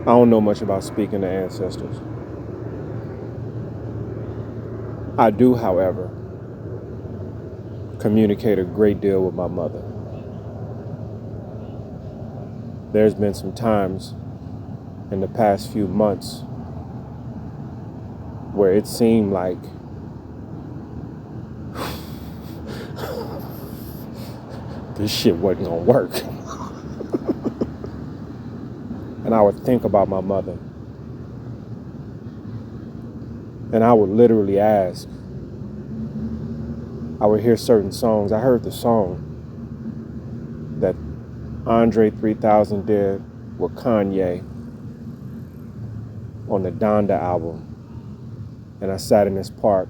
I don't know much about speaking to ancestors. I do, however, communicate a great deal with my mother. There's been some times in the past few months where it seemed like this shit wasn't gonna work. And I would think about my mother. And I would literally ask. I would hear certain songs. I heard the song that Andre 3000 did with Kanye on the Donda album. And I sat in this park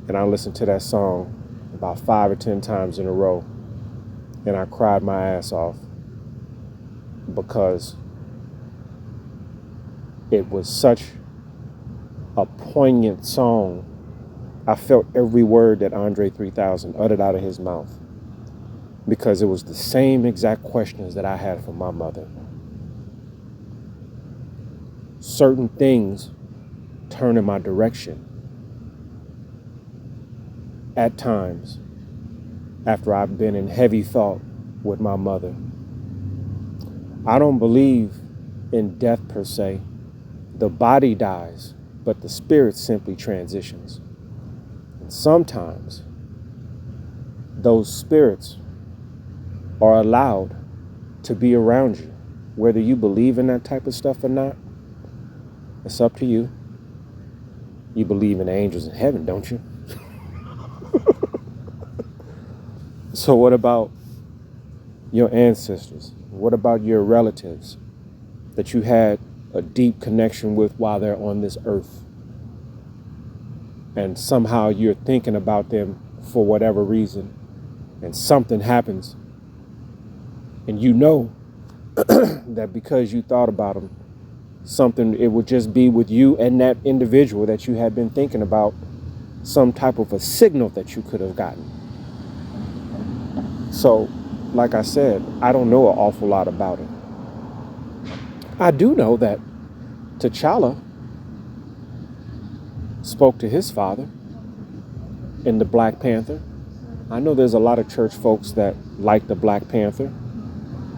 and I listened to that song about 5 or 10 times in a row. And I cried my ass off because it was such a poignant song. I felt every word that Andre 3000 uttered out of his mouth because it was the same exact questions that I had for my mother. Certain things turn in my direction at times after I've been in heavy thought with my mother. I don't believe in death per se. The body dies, but the spirit simply transitions. And sometimes those spirits are allowed to be around you. Whether you believe in that type of stuff or not, it's up to you. You believe in angels in heaven, don't you? So what about your ancestors? What about your relatives that you had a deep connection with while they're on this earth? And somehow you're thinking about them for whatever reason, and something happens, and you know that because you thought about them, it would just be with you and that individual that you had been thinking about, some type of a signal that you could have gotten. So, like I said, I don't know an awful lot about it. I do know that T'Challa spoke to his father in the Black Panther. I know there's a lot of church folks that like the Black Panther.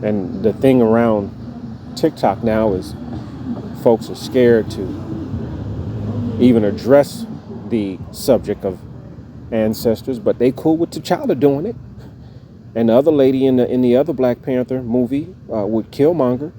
And the thing around TikTok now is folks are scared to even address the subject of ancestors, but they cool with T'Challa doing it. And the other lady in the other Black Panther movie with Killmonger,